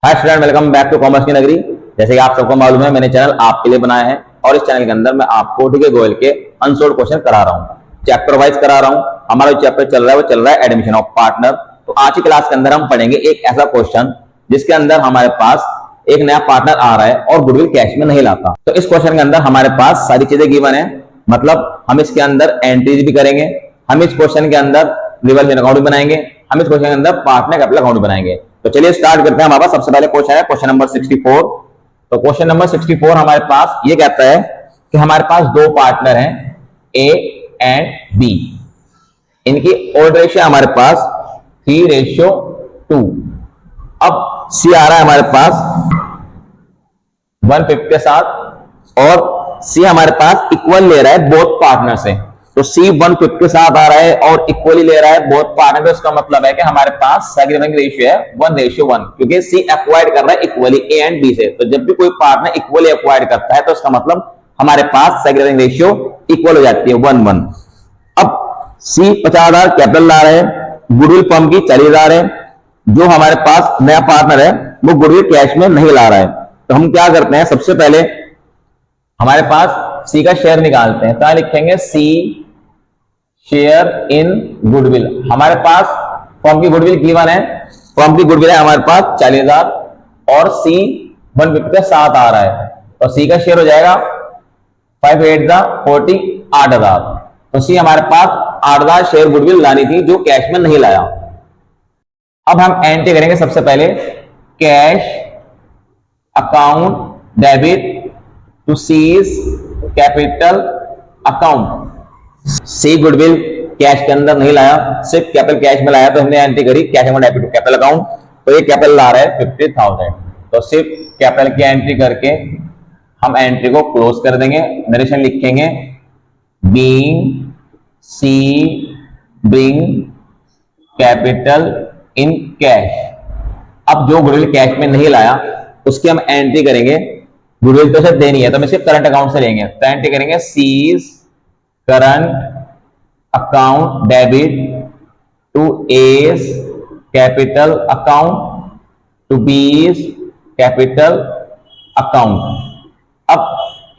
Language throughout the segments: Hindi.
Hi student, welcome back to commerce की नगरी। जैसे कि आप सबको मालूम है, मैंने चैनल आपके लिए बनाया है और इस चैनल के अंदर मैं आपको डीके गोयल के अनसोल्ड क्वेश्चन करा रहा हूँ, चैप्टर वाइज करा रहा हूँ। हमारा जो चैप्टर चल रहा है वो चल रहा है एडमिशन ऑफ पार्टनर। तो आज की क्लास के अंदर हम पढ़ेंगे एक ऐसा क्वेश्चन जिसके अंदर हमारे पास एक नया पार्टनर आ रहा है और गुडविल कैश में नहीं लाता। तो इस क्वेश्चन के अंदर हमारे पास सारी चीजें गिवन है, मतलब हम इसके अंदर एंट्रीज भी करेंगे, हम इस क्वेश्चन के अंदर रिवॉल्विंग अकाउंट भी बनाएंगे, हम इस क्वेश्चन के अंदर पार्टनर कैपिटल अकाउंट भी बनाएंगे। तो चलिए स्टार्ट करते हैं। हमारे पास सबसे पहले क्वेश्चन है क्वेश्चन नंबर 64। तो क्वेश्चन नंबर 64 हमारे पास ये कहता है कि हमारे पास दो पार्टनर हैं ए एंड बी, इनकी ओल्ड रेशियो हमारे पास 3:2। अब सी आ रहा है हमारे पास 150 के साथ और सी हमारे पास इक्वल ले रहा है बोथ पार्टनर से। तो सी 150 के साथ आ रहा है और इक्वली ले रहा है बोथ पार्टनर। तो इसका मतलब है कि हमारे पास सेग्रीगेटिंग रेशियो है 1:1, क्योंकि सी एक्वायर्ड कर रहा है इक्वली ए एंड बी से। तो जब भी कोई पार्टनर इक्वली एक्वायर्ड करता है तो इसका मतलब हमारे पास सेग्रीगेटिंग रेशियो इक्वल हो जाती है 1:1। अब सी 50,000 कैपिटल ला रहे हैं, गुडविल फर्म की 40,000 है। जो हमारे पास नया पार्टनर है वो गुडविल कैश में नहीं ला रहा है। तो हम क्या करते हैं, सबसे पहले हमारे पास सी का शेयर निकालते हैं। तो लिखेंगे सी शेयर इन गुडविल। हमारे पास फर्म की गुडविल गिवन है, फर्म की गुडविल है हमारे पास 40,000 और सी 150 के साथ आ रहा है। तो सी का शेयर हो जाएगा 5 8 40, 8,000। तो सी हमारे पास 8,000 शेयर गुडविल लानी थी जो कैश में नहीं लाया। अब हम एंट्री करेंगे सबसे पहले cash account debit to C's capital account. C goodwill cash के अंदर नहीं लाया, सिर्फ कैपिटल कैश में लाया, तो हमने एंट्री करी cash account debit to capital account. तो ये कैपिटल ला रहा है 50,000। तो सिर्फ कैपिटल की एंट्री करके हम एंट्री को क्लोज कर देंगे। नरेशन लिखेंगे being C bring capital in cash. अब जो गुडविल कैश में नहीं लाया उसकी हम एंट्री करेंगे। गुडविल तो सिर्फ देनी है तो हम सिर्फ करंट अकाउंट से लेंगे। तो एंट्री करेंगे C's current account debit to A's capital account to B's capital account. अब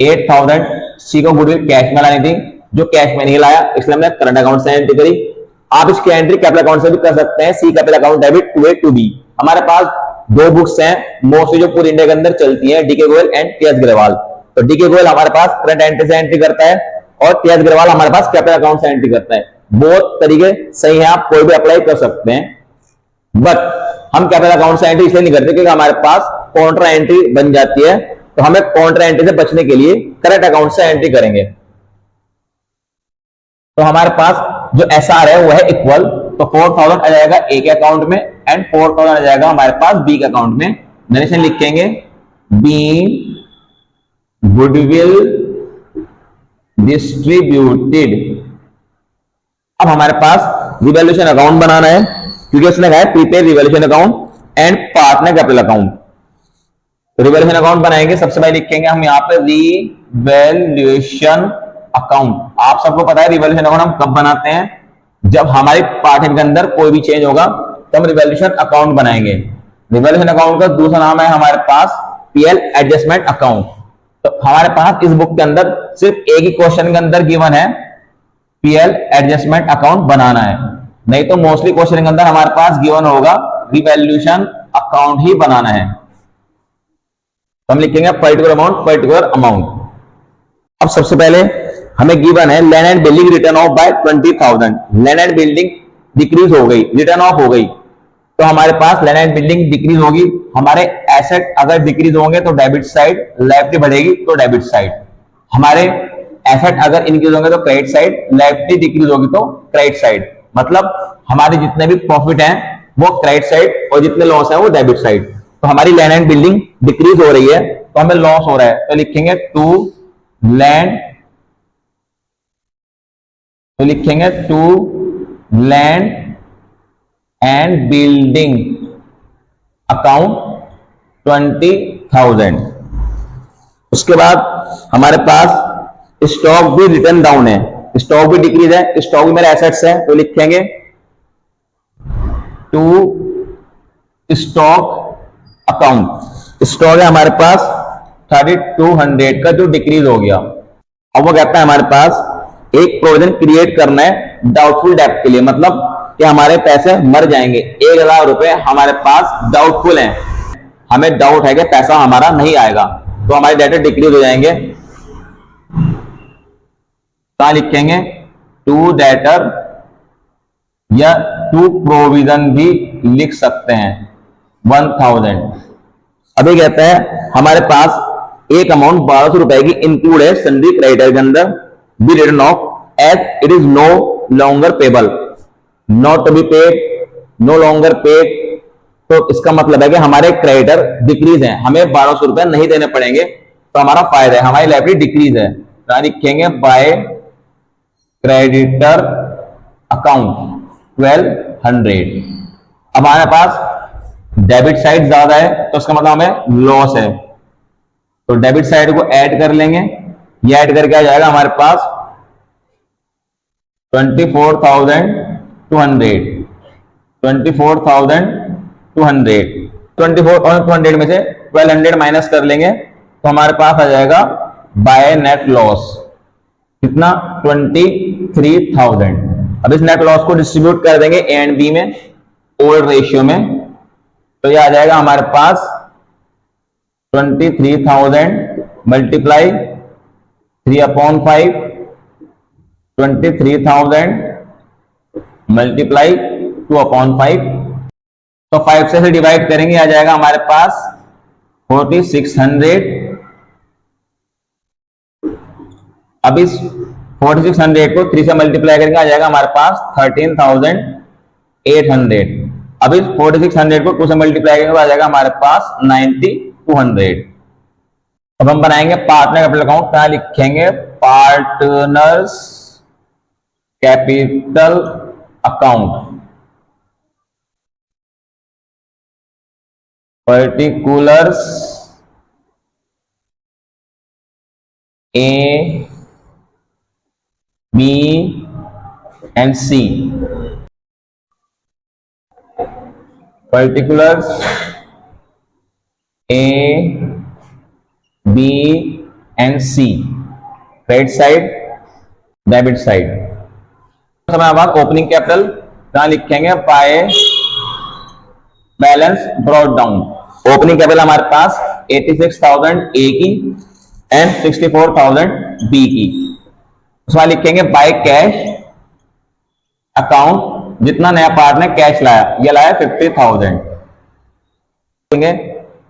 8,000 सी को गुडविल कैश में लानी थी जो कैश में नहीं लाया, इसलिए हमने करंट अकाउंट से एंट्री करी। आप इसकी एंट्री कैपिटल अकाउंट से भी कर सकते हैं, C capital account debit to A to B. हमारे पास दो बुक्स हैं मोस्टली जो पूरी इंडिया के अंदर चलती है, डीके गोयल एंड टीएस ग्रेवाल। तो डीके गोयल हमारे पास करंट एंट्री से एंट्री करता है और टीएस ग्रेवाल हमारे पास कैपिटल अकाउंट से एंट्री करता है। बहुत तरीके सही है, आप कोई भी अप्लाई कर सकते हैं, बट हम कैपिटल अकाउंट से एंट्री इसलिए नहीं करते क्योंकि हमारे पास काउंटर एंट्री बन जाती है। तो हमें काउंटर एंट्री से बचने के लिए करंट अकाउंट से एंट्री करेंगे। तो हमारे पास जो एसआर है वो है इक्वल। तो 4,000 आ जाएगा ए के अकाउंट में एंड 4,000 आ जाएगा हमारे पास बी के अकाउंट में। नरेशन लिखेंगे बी गुडविल डिस्ट्रीब्यूटेड। अब हमारे पास रिवॉल्यूशन अकाउंट बनाना है क्योंकि उसने कहा है prepaid revolution account and partner capital account. तो रिवॉल्यूशन अकाउंट बनाएंगे, सबसे पहले लिखेंगे हम यहाँ पे रिवॉल्यूशन अकाउंट। आप सबको पता है रिवॉल्यूशन अकाउंट हम कब बनाते हैं, जब हमारे पार्टनर के अंदर कोई भी चेंज होगा तो हम रिवॉल्यूशन अकाउंट बनाएंगे। रिवॉल्यूशन अकाउंट का दूसरा नाम है हमारे पास पीएल एडजस्टमेंट अकाउंट। तो हमारे पास इस बुक के अंदर सिर्फ एक ही क्वेश्चन के अंदर गिवन है पीएल एडजस्टमेंट अकाउंट बनाना है, नहीं तो मोस्टली क्वेश्चन के अंदर हमारे पास गिवन होगा रिवॉल्यूशन अकाउंट ही बनाना है। तो हम लिखेंगे पर्टिकुलर अमाउंट। अब सबसे पहले हमें गिवन है land and building written off by 20,000। Land and building decrease हो गई, रिटर्न ऑफ हो गई, तो हमारे पास लैंड एंड बिल्डिंग डिक्रीज होगी। हमारे एसेट अगर डिक्रीज होंगे तो डेबिट साइड, लायबिलिटी बढ़ेगी तो डेबिट साइड। हमारे एसेट अगर इंक्रीज होंगे तो क्रेडिट साइड, लायबिलिटी डिक्रीज होगी तो क्रेडिट साइड। मतलब हमारे जितने भी प्रॉफिट हैं वो क्रेडिट साइड और जितने लॉस है वो डेबिट साइड। तो हमारी लैंड एंड बिल्डिंग डिक्रीज हो रही है तो हमें लॉस हो रहा है, तो लिखेंगे टू लैंड, तो लिखेंगे to land and building account 20,000। उसके बाद हमारे पास स्टॉक भी रिटर्न डाउन है, स्टॉक भी डिक्रीज है, स्टॉक भी मेरे एसेट्स है, तो लिखेंगे टू स्टॉक अकाउंट स्टॉक है हमारे पास 3200 का जो डिक्रीज हो गया। अब वो कहता है हमारे पास एक प्रोविजन क्रिएट करना है डाउटफुल डेब्ट के लिए, मतलब कि हमारे पैसे मर जाएंगे, 1000 रुपए हमारे पास डाउटफुल हैं, हमें डाउट है कि पैसा हमारा नहीं आएगा, तो हमारे डेटर डिक्रीज हो जाएंगे। कहां लिखेंगे? टू डेटर या टू प्रोविजन भी लिख सकते हैं 1000। अभी कहते हैं हमारे पास एक अमाउंट 1200 रुपए की इंक्लूड है सन्ड्री क्रेडिटर के अंदर, be written off as it is no longer payable, not to be paid, no longer paid. तो इसका मतलब है कि हमारे क्रेडिटर डिक्रीज है, हमें 1200 रुपए नहीं देने पड़ेंगे, तो हमारा फायदा है, हमारी लाइबिलिटी डिक्रीज है। तो लिखेंगे बाय क्रेडिटर अकाउंट 1200। अब हमारे पास डेबिट साइड ज्यादा है, तो इसका मतलब हमें लॉस है, तो डेबिट साइड को ऐड कर लेंगे। ये ऐड करके आ जाएगा हमारे पास 24,200 24,200 में से 1200 माइनस कर लेंगे, तो हमारे पास आ जाएगा बाय नेट लॉस कितना? 23,000। अब इस नेट लॉस को डिस्ट्रीब्यूट कर देंगे ए एंड बी में ओल्ड रेशियो में, तो ये आ जाएगा हमारे पास 23,000 मल्टीप्लाई 3/5, 23,000 मल्टीप्लाई 2/5, तो 5 से डिवाइड करेंगे, आ जाएगा हमारे पास 4600। अब इस 4600 को 3 से मल्टीप्लाई करेंगे, आ जाएगा हमारे पास 13,800। अब इस 4600 को 2 से मल्टीप्लाई करेंगे, आ जाएगा हमारे पास 9200। अब हम बनाएंगे पार्टनर कैपिटल अकाउंट। क्या लिखेंगे? Partners capital account, particulars A B and C, particulars A B and C, credit side debit side. समय बाद ओपनिंग कैपिटल कहां लिखेंगे? By balance brought down. Opening capital हमारे पास 86,000 ए की एंड 64,000 बी की। उसमें लिखेंगे बाय कैश अकाउंट, जितना नया पार्टनर कैश लाया, ये लाया 50,000।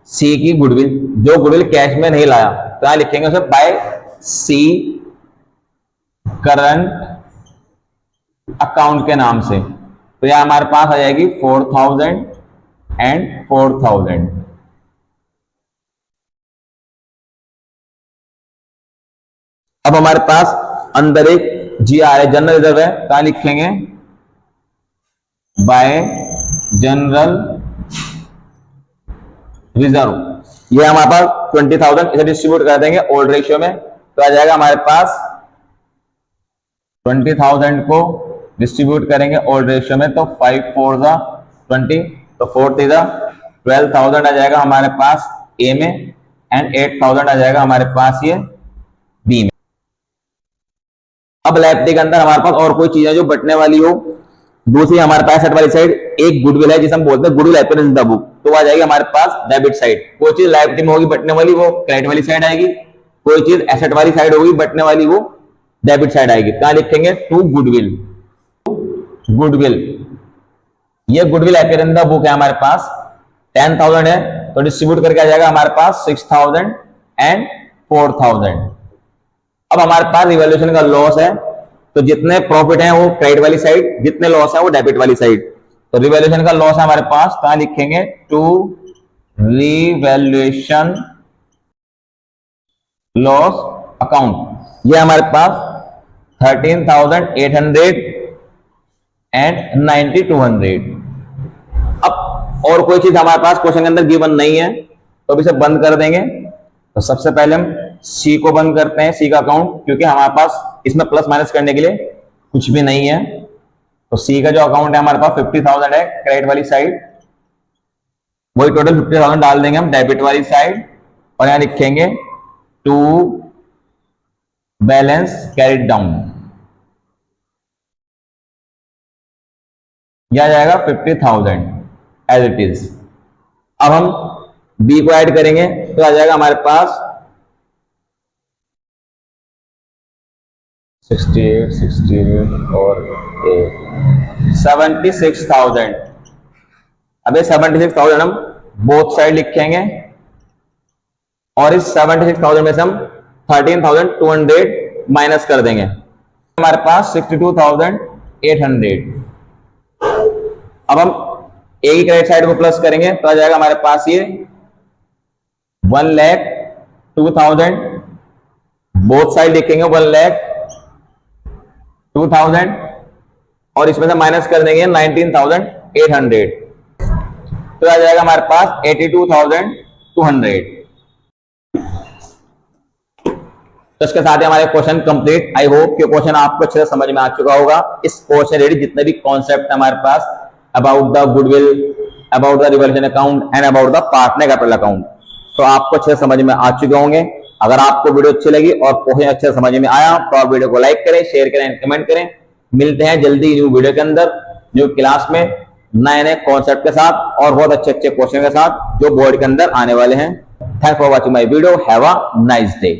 सी की गुडविल, जो गुडविल कैश में नहीं लाया, तो यहां लिखेंगे उसे बाय सी करंट अकाउंट के नाम से, तो यह हमारे पास आ जाएगी 4,000 एंड 4,000। अब हमारे पास अंदर एक जीआर है, जनरल रिजर्व है, कहां लिखेंगे? Bye general reserve. ये हमारे पास 20,000, इसे डिस्ट्रीब्यूट कर देंगे ओल्ड रेशियो में, तो आ जाएगा हमारे पास 20,000 को डिस्ट्रीब्यूट करेंगे ओल्ड रेशियो में, तो 5 4 20, तो 4 3 12,000 आ जाएगा हमारे पास ए में एंड 8,000 आ जाएगा हमारे पास ये बी में। अब लायबिलिटी के अंदर हमारे पास और कोई चीज है जो बटने वाली हो। दूसरी हमारे पास एसेट वाली साइड एक गुडविल है, जिसे हम बोलते हैं goodwill appearance in the book, तो आ जाएगी हमारे पास डेबिट साइड। कोई चीज लायबिलिटी में होगी बटने वाली, वो क्रेडिट वाली साइड आएगी। कोई चीज एसेट वाली साइड होगी बटने वाली, वो डेबिट साइड आएगी। क्या लिखेंगे? To goodwill. गुडविल, ये goodwill appearance in the book है हमारे पास, 10,000 है, तो डिस्ट्रीब्यूट करके आ जाएगा हमारे पास 6,000 एंड 4,000। अब हमारे पास रिवैल्यूएशन का लॉस है, तो जितने प्रॉफिट है वो क्रेडिट वाली साइड, जितने लॉस है वो डेबिट वाली साइड। तो रिवैल्यूएशन का लॉस है हमारे पास, कहां लिखेंगे? To revaluation loss account. ये हमारे पास 13,800 एंड 9,200। अब और कोई चीज हमारे पास क्वेश्चन के अंदर गिवन नहीं है, तो अभी इसे बंद कर देंगे। तो सबसे पहले हम सी को बंद करते हैं, सी का अकाउंट, क्योंकि हमारे पास इसमें प्लस माइनस करने के लिए कुछ भी नहीं है। तो सी का जो अकाउंट है हमारे पास 50,000 है, क्रेडिट वाली साइड वही टोटल 50,000 डाल देंगे हम डेबिट वाली साइड और यहां लिखेंगे टू बैलेंस कैरिड डाउन, यह आ जाएगा 50,000 एज इट इज। अब हम बी को ऐड करेंगे तो आ जाएगा हमारे पास 68 और 76,000। अब ये 76,000 हम बोथ साइड लिखेंगे और इस 76,000 में से हम 13,200 माइनस कर देंगे, हमारे पास 62,800। अब हम ए की क्रेडिट साइड को प्लस करेंगे तो आ जाएगा हमारे पास ये 1,02,000, बोथ साइड लिखेंगे 1,02,000 और इसमें से माइनस कर देंगे 19,800 तो आ जाएगा हमारे पास 82,200। तो इसके साथ ही हमारे क्वेश्चन कंप्लीट। आई होप कि क्वेश्चन आपको अच्छे से समझ में आ चुका होगा। इस कोर्स से रिलेटेड जितने भी कॉन्सेप्ट हमारे पास about the goodwill, about the revaluation account and about the partner capital account, तो आपको अच्छे से समझ में आ चुके होंगे। अगर आपको वीडियो अच्छी लगी और क्वेश्चन अच्छे से समझ में आया तो आप वीडियो को लाइक करें, शेयर करें एंड कमेंट करें। मिलते हैं जल्दी न्यू वीडियो के अंदर, न्यू क्लास में, नए नए कॉन्सेप्ट के साथ और बहुत अच्छे अच्छे क्वेश्चन के साथ जो बोर्ड के अंदर आने वाले हैं। Thanks for watching my video. Have a nice day.